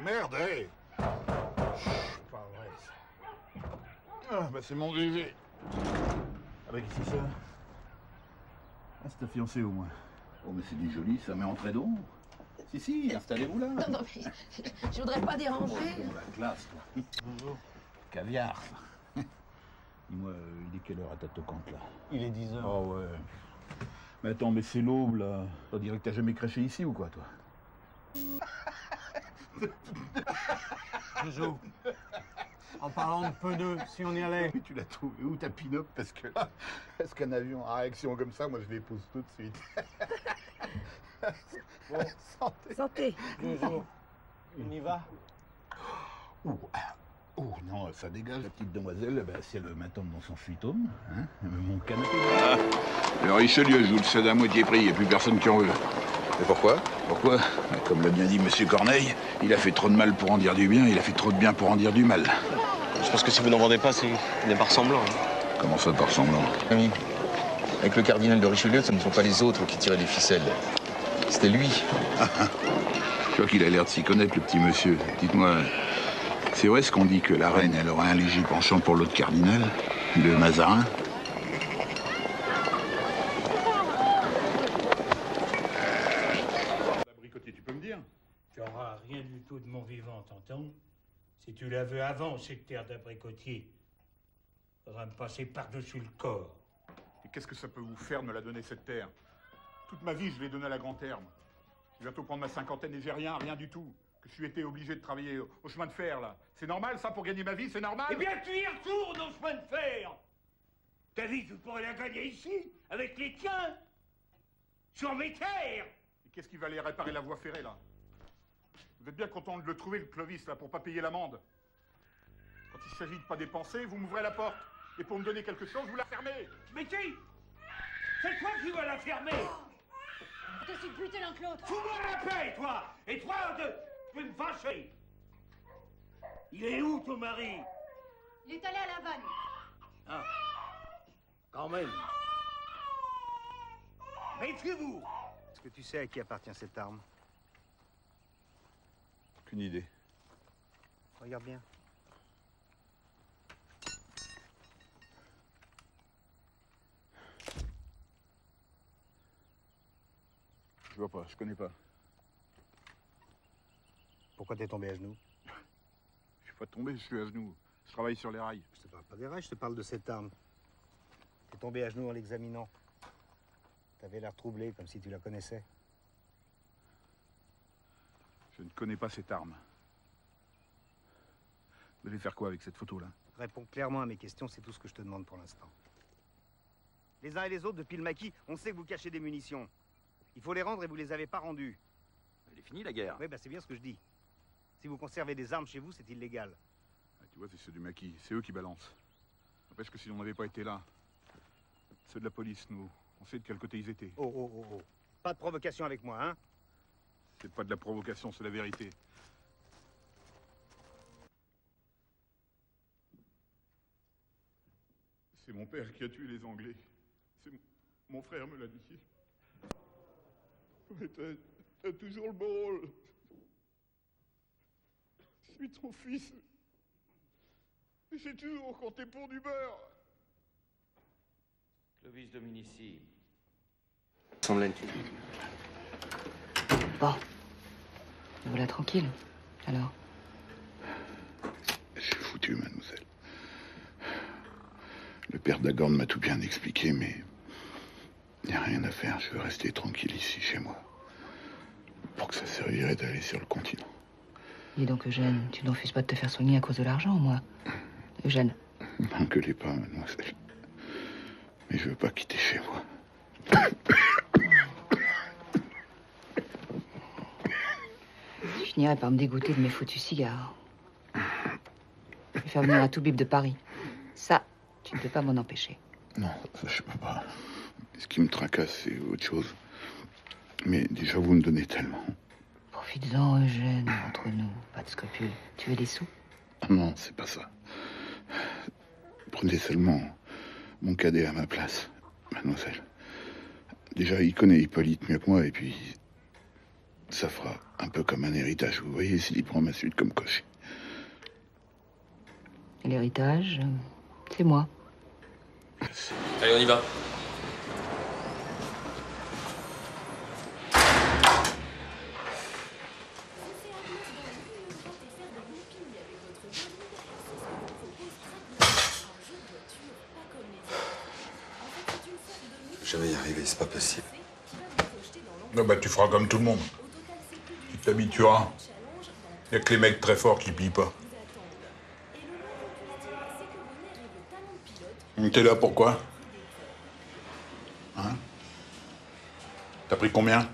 Merde, hé! Pas vrai, ça. Ah, bah c'est mon grivé. Ah bah qu'est-ce que c'est ça? Ah, c'est ta fiancée au moins. Oh, mais c'est du joli, ça met en trait d'eau. Si, installez-vous là. Non, mais je voudrais pas déranger. Oh, la classe, toi. Bonjour. Caviar. Dis-moi, il est quelle heure à ta toquante, là? Il est 10h. Oh, ouais. Mais attends, mais c'est l'aube, là. On dirait que t'as jamais craché ici ou quoi, toi? Jojo, en parlant de pneus, si on y allait. Mais tu l'as trouvé où, ta pin-up? Parce qu'un avion à réaction comme ça, moi, je l'épouse tout de suite. Bon, Santé. Santé. Jojo, on y va? Oh non, ça dégage, la petite demoiselle, bah, si elle veut m'attendre dans son fuitome, hein, mon canapé. Ah, le Richelieu, je vous le cède à moitié prix, il n'y a plus personne qui en veut. Et pourquoi? Pourquoi? Comme l'a bien dit Monsieur Corneille, il a fait trop de mal pour en dire du bien, il a fait trop de bien pour en dire du mal. Je pense que si vous n'en vendez pas, c'est des par semblant. Comment ça, par semblant? Ami, avec le cardinal de Richelieu, ce ne sont pas les autres qui tiraient les ficelles. C'était lui. Je crois qu'il a l'air de s'y connaître, le petit monsieur. Dites-moi, c'est vrai ce qu'on dit que la reine, elle aurait un léger penchant pour l'autre cardinal, le Mazarin? Bricotier, tu peux me dire? Tu n'auras rien du tout de mon vivant, t'entends? Si tu la veux avant, cette terre d'abricotier, faudra me passer par-dessus le corps. Et qu'est-ce que ça peut vous faire de me la donner, cette terre? Toute ma vie, je l'ai donnée à la Grand Terme. Je vais bientôt prendre ma cinquantaine et j'ai rien du tout. Que je suis été obligé de travailler au chemin de fer, là. C'est normal, ça, pour gagner ma vie, c'est normal? Eh bien, tu y retournes au chemin de fer! Ta vie, tu pourrais la gagner ici, avec les tiens, sur mes terres! Et qu'est-ce qui va aller réparer la voie ferrée, là? Vous êtes bien content de le trouver, le Clovis, là, pour pas payer l'amende. Quand il s'agit de pas dépenser, vous m'ouvrez la porte. Et pour me donner quelque chose, vous la fermez. Mais qui? C'est toi qui vas la fermer! Je te suis buté l'un que l'autre. Fous-moi la paix, toi! Et toi, tu peux me fâcher! Il est où, ton mari? Il est allé à la vanne. Ah, quand même. Méfiez-vous! Est-ce que tu sais à qui appartient cette arme? Aucune idée. Regarde bien. Je vois pas, je connais pas. Pourquoi t'es tombé à genoux? Je suis pas tombé, je suis à genoux. Je travaille sur les rails. Je te parle pas des rails, je te parle de cette arme. T'es tombé à genoux en l'examinant. T'avais l'air troublé, comme si tu la connaissais. Je ne connais pas cette arme. Vous allez faire quoi avec cette photo-là? Réponds clairement à mes questions, c'est tout ce que je te demande pour l'instant. Les uns et les autres, depuis le maquis, on sait que vous cachez des munitions. Il faut les rendre et vous les avez pas rendues. Elle est finie, la guerre. Oui, bah c'est bien ce que je dis. Si vous conservez des armes chez vous, c'est illégal. Ah, tu vois, c'est ceux du maquis, c'est eux qui balancent. N'empêche que si on n'avait pas été là, ceux de la police, nous, on sait de quel côté ils étaient. Oh. Pas de provocation avec moi, hein? C'est pas de la provocation, c'est la vérité. C'est mon père qui a tué les Anglais. Mon frère me l'a dit. Ouais, t'as toujours le bon rôle. Je suis ton fils. J'ai toujours compté pour du beurre. Clovis Dominici. Semble-t-il. Bon. Voilà, tranquille. Alors. Je suis foutu, mademoiselle. Le père Dagorn m'a tout bien expliqué, mais il n'y a rien à faire. Je veux rester tranquille ici, chez moi. Pour que ça servirait d'aller sur le continent. Dis donc, Eugène, tu ne refuses pas de te faire soigner à cause de l'argent, moi. Eugène. N'engueulez pas, mademoiselle. Mais je veux pas quitter chez moi. Je finirais par me dégoûter de mes foutus cigares. Je vais faire venir un tout-bib de Paris. Ça, tu ne peux pas m'en empêcher. Non, ça, je peux pas. Ce qui me tracasse, c'est autre chose. Mais déjà, vous me donnez tellement. Profites-en, Eugène, entre nous. Pas de scrupules. Tu veux des sous? Ah non, c'est pas ça. Prenez seulement mon cadet à ma place, mademoiselle. Déjà, il connaît Hippolyte mieux que moi, et puis ça fera un peu comme un héritage, vous voyez, s'il prend ma suite comme cocher. Et l'héritage, c'est moi. Allez, on y va. Je vais y arriver, c'est pas possible. Non, bah, tu feras comme tout le monde. Tu t'habitueras. Il n'y a que les mecs très forts qui pillent pas. T'es là pourquoi? Hein? T'as pris combien?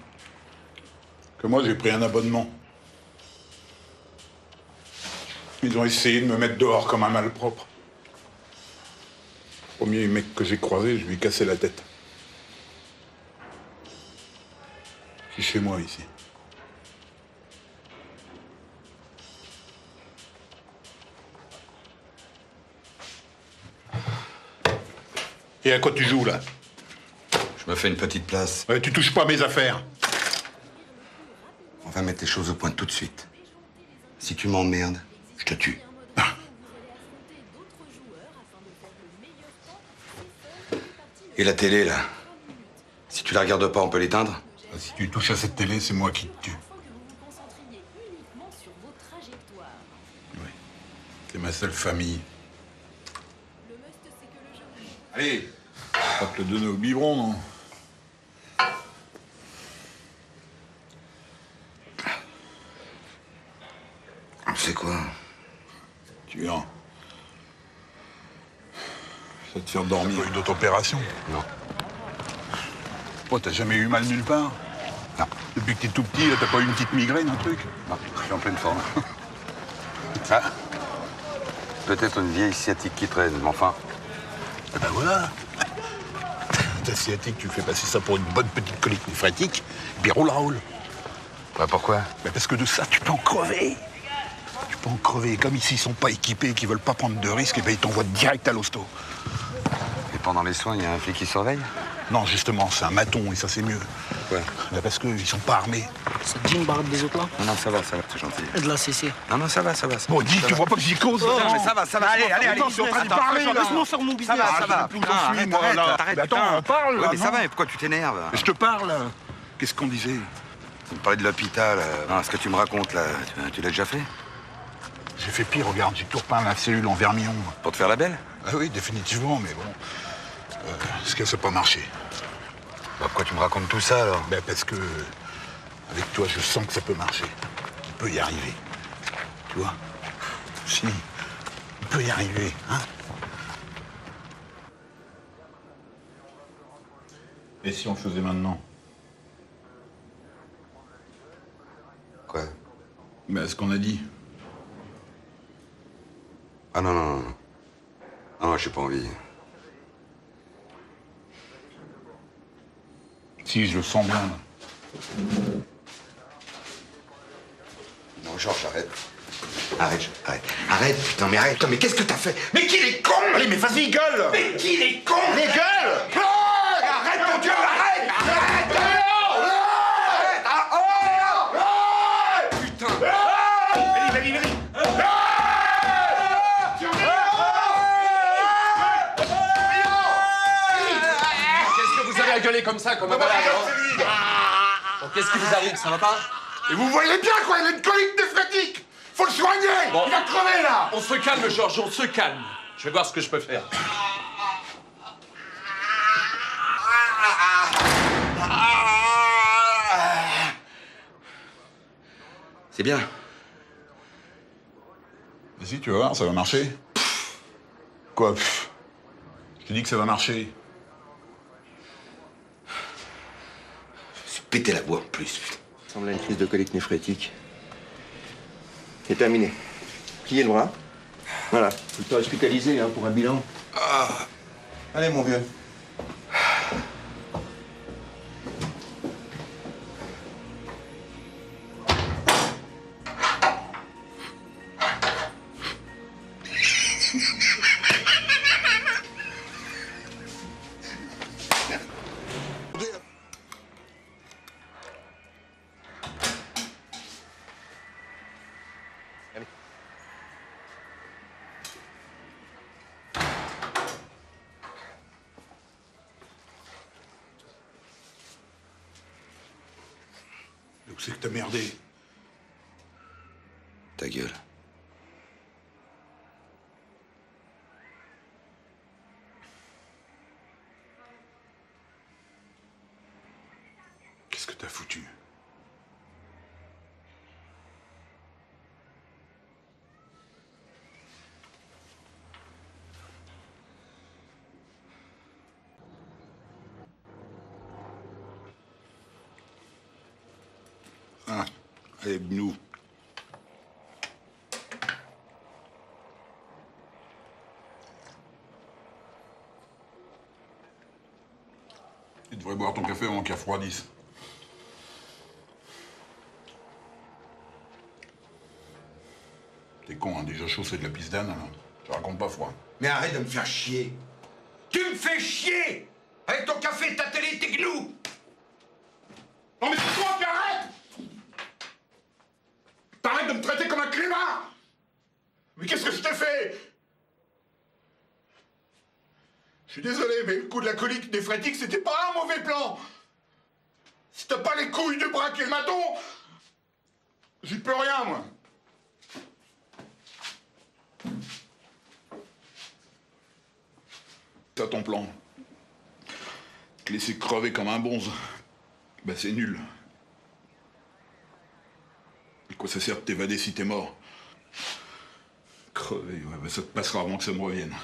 Que moi, j'ai pris un abonnement. Ils ont essayé de me mettre dehors comme un malpropre. Premier mec que j'ai croisé, je lui ai cassé la tête. Je suis chez moi, ici. Et à quoi tu joues, là? Je me fais une petite place. Ouais, tu touches pas à mes affaires. On va mettre les choses au point tout de suite. Si tu m'emmerdes, je te tue. Et la télé, là? Si tu la regardes pas, on peut l'éteindre? Si tu touches à cette télé, c'est moi qui te tue. Oui. C'est ma seule famille. Allez, pas te le donner au biberon, non? C'est quoi? Tu verras. Ça va te faire dormir. T'as pas eu d'autre opération? Non. Oh, t'as jamais eu mal nulle part? Non. Depuis que t'es tout petit, là, t'as pas eu une petite migraine, un truc? Non, je suis en pleine forme. Ah. Peut-être une vieille sciatique qui traîne, mais enfin. Eh ben voilà. Ta sciatique, tu fais passer ça pour une bonne petite colique néphrétique, puis roule. Bah pourquoi? Ben parce que de ça, tu peux en crever. Tu peux en crever. Comme ici, ils sont pas équipés, qu'ils veulent pas prendre de risques, et ben ils t'envoient direct à l'hosto. Et pendant les soins, il y a un flic qui surveille? Non, justement, c'est un maton, et ça, c'est mieux. Pourquoi? Ben parce qu'ils sont pas armés. Ça te dit une barre des autres là? Non, ça va, c'est gentil. Et de la CC. Non, ça va. Bon, dis, tu vois pas que j'y cause? Non, mais ça va, allez. Attends, je suis en train de parler, là. Laisse-moi faire mon business. Ça va. Arrête, attends, on parle, Oui, là, mais ça non? va, mais pourquoi tu t'énerves? Je te parle. Qu'est-ce qu'on disait? Tu me parlais de l'hôpital. Non, ce que tu me racontes, là, tu l'as déjà fait? J'ai fait pire, regarde, j'ai tout repeint la cellule en vermillon. Pour te faire la belle? Ah oui, définitivement, mais bon. Ce que ça n'a pas marché. Bah, pourquoi tu me racontes tout ça, alors? Ben parce que, avec toi, je sens que ça peut marcher. On peut y arriver. Tu vois? Si, on peut y arriver, hein? Et si on le faisait maintenant? Quoi? Ben, ce qu'on a dit. Ah non. Non, j'ai pas envie. Si, je le sens bien, là. Non, Georges, arrête. Arrête, putain, mais arrête, mais qu'est-ce que t'as fait? Mais qu'il est con! Allez, mais vas-y, gueule! Mais qu'il est con! Mais gueule! Arrête, mon Dieu, arrête! Putain! Vas-y! Qu'est-ce que vous avez à gueuler comme ça, comme un malade, hein? Bon, qu'est-ce qui vous arrive, ça va pas? Et vous voyez bien, quoi, il a une colique néphrétique! Faut le soigner! Bon. Il va crever, là! On se calme, Georges, on se calme. Je vais voir ce que je peux faire. C'est bien. Vas-y, tu vas voir, ça va marcher. Quoi? Je te dis que ça va marcher. Je me suis pété la voix en plus. Ça ressemble à une crise de colique néphrétique. C'est terminé. Pliez le bras. Voilà, faut le temps hospitalisé hein, pour un bilan. Ah. Allez, mon vieux. Où c'est que t'as merdé? Ta gueule. Qu'est-ce que t'as foutu? Ah, allez, nous. Tu devrais boire ton café avant qu'il refroidisse. T'es con, hein, déjà chaud, c'est de la pisse d'âne, alors. Je raconte pas froid. Mais arrête de me faire chier. Tu me fais chier avec ton café, ta télé, tes gnous. Non mais c'est toi qui arrête! T'arrêtes de me traiter comme un clébard! Mais qu'est-ce que je t'ai fait? Je suis désolé, mais le coup de la colique néphrétique, c'était pas un mauvais plan! Si t'as pas les couilles de braquer le maton, j'y peux rien, moi! T'as ton plan. Te laisser crever comme un bonze. Bah c'est nul. À quoi ça sert de t'évader si t'es mort? Crever, ouais, bah ça te passera avant que ça me revienne.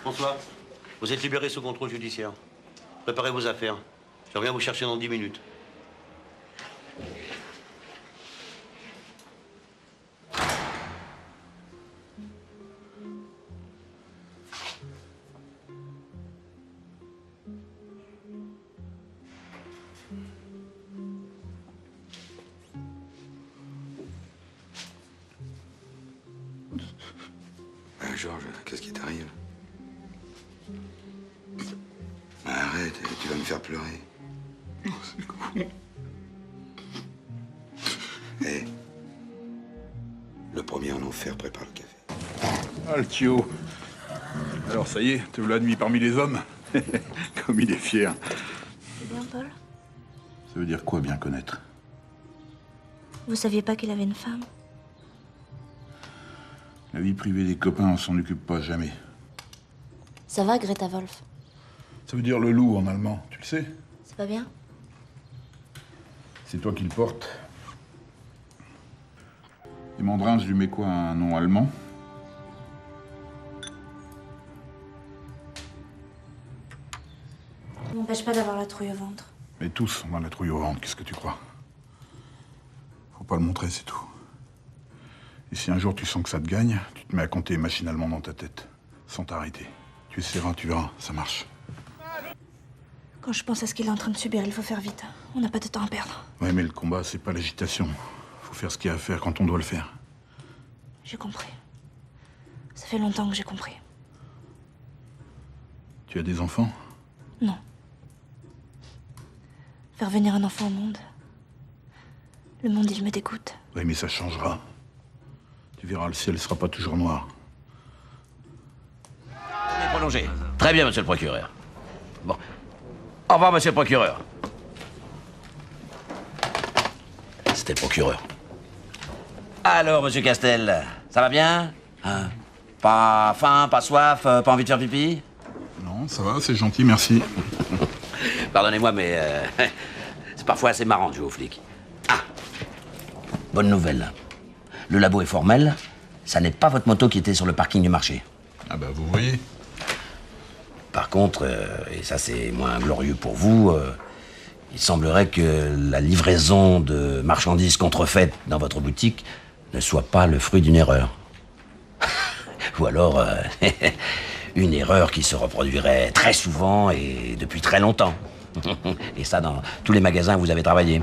François, vous êtes libéré sous contrôle judiciaire. Préparez vos affaires. Je reviens vous chercher dans 10 minutes. Georges, qu'est-ce qui t'arrive? Arrête, tu vas me faire pleurer. Oh, c'est con. Hé, le premier en enfer prépare le café. Ah, le Thio. Alors, ça y est, te voilà admis parmi les hommes. Comme il est fier. C'est bien, Paul? Ça veut dire quoi, bien connaître? Vous saviez pas qu'il avait une femme? La vie privée des copains, on s'en occupe pas jamais. Ça va, Greta Wolf? Ça veut dire le loup en allemand, tu le sais? C'est pas bien? C'est toi qui le portes. Et Mandrin, je lui mets quoi, un nom allemand? Ça m'empêche pas d'avoir la trouille au ventre. Mais tous, on a la trouille au ventre, qu'est-ce que tu crois? Faut pas le montrer, c'est tout. Et si un jour tu sens que ça te gagne, tu te mets à compter machinalement dans ta tête, sans t'arrêter. Tu essaieras, tu verras, ça marche. Quand je pense à ce qu'il est en train de subir, il faut faire vite. On n'a pas de temps à perdre. Ouais, mais le combat, c'est pas l'agitation. Faut faire ce qu'il y a à faire quand on doit le faire. J'ai compris. Ça fait longtemps que j'ai compris. Tu as des enfants? Non. Faire venir un enfant au monde. Le monde, il me dégoûte. Oui, mais ça changera. Tu verras, le ciel sera pas toujours noir. Prolongé. Très bien, monsieur le procureur. Bon. Au revoir, monsieur le procureur. C'était le procureur. Alors, monsieur Castel, ça va bien? Hein? Pas faim, pas soif, pas envie de faire pipi? Non, ça va, c'est gentil, merci. Pardonnez-moi, mais c'est parfois assez marrant de jouer aux flics. Ah! Bonne nouvelle. Le labo est formel. Ça n'est pas votre moto qui était sur le parking du marché. Ah bah, vous voyez. Par contre, et ça c'est moins glorieux pour vous, Il semblerait que la livraison de marchandises contrefaites dans votre boutique ne soit pas le fruit d'une erreur. Ou alors, une erreur qui se reproduirait très souvent et depuis très longtemps. Et ça, dans tous les magasins où vous avez travaillé.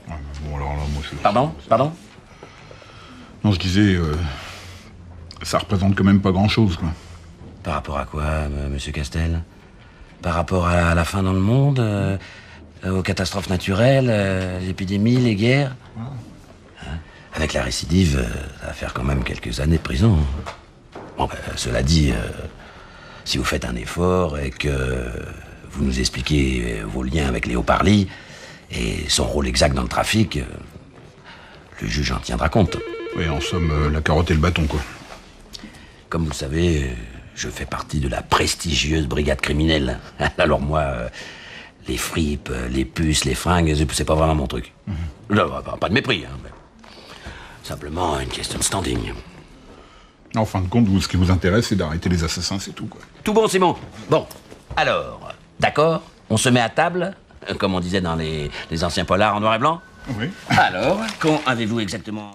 Ouais, bon, alors là, moi, Pardon Non, je disais, ça représente quand même pas grand-chose, quoi. Par rapport à quoi, monsieur Castel? Par rapport à la faim dans le monde, aux catastrophes naturelles, les épidémies, les guerres? Hein? Avec la récidive, ça va faire quand même quelques années de prison. Bon, cela dit, si vous faites un effort et que vous nous expliquez vos liens avec Léo Parly et son rôle exact dans le trafic, le juge en tiendra compte. Oui, en somme, la carotte et le bâton, quoi. Comme vous le savez, je fais partie de la prestigieuse brigade criminelle. Alors moi, les fripes, les puces, les fringues, c'est pas vraiment mon truc. Non, pas de mépris, hein, mais simplement une question de standing. En fin de compte, ce qui vous intéresse, c'est d'arrêter les assassins, c'est tout, quoi. Tout bon, Simon. Bon, alors, d'accord, on se met à table, comme on disait dans les anciens polars en noir et blanc. Oui. Alors, quand avez-vous exactement...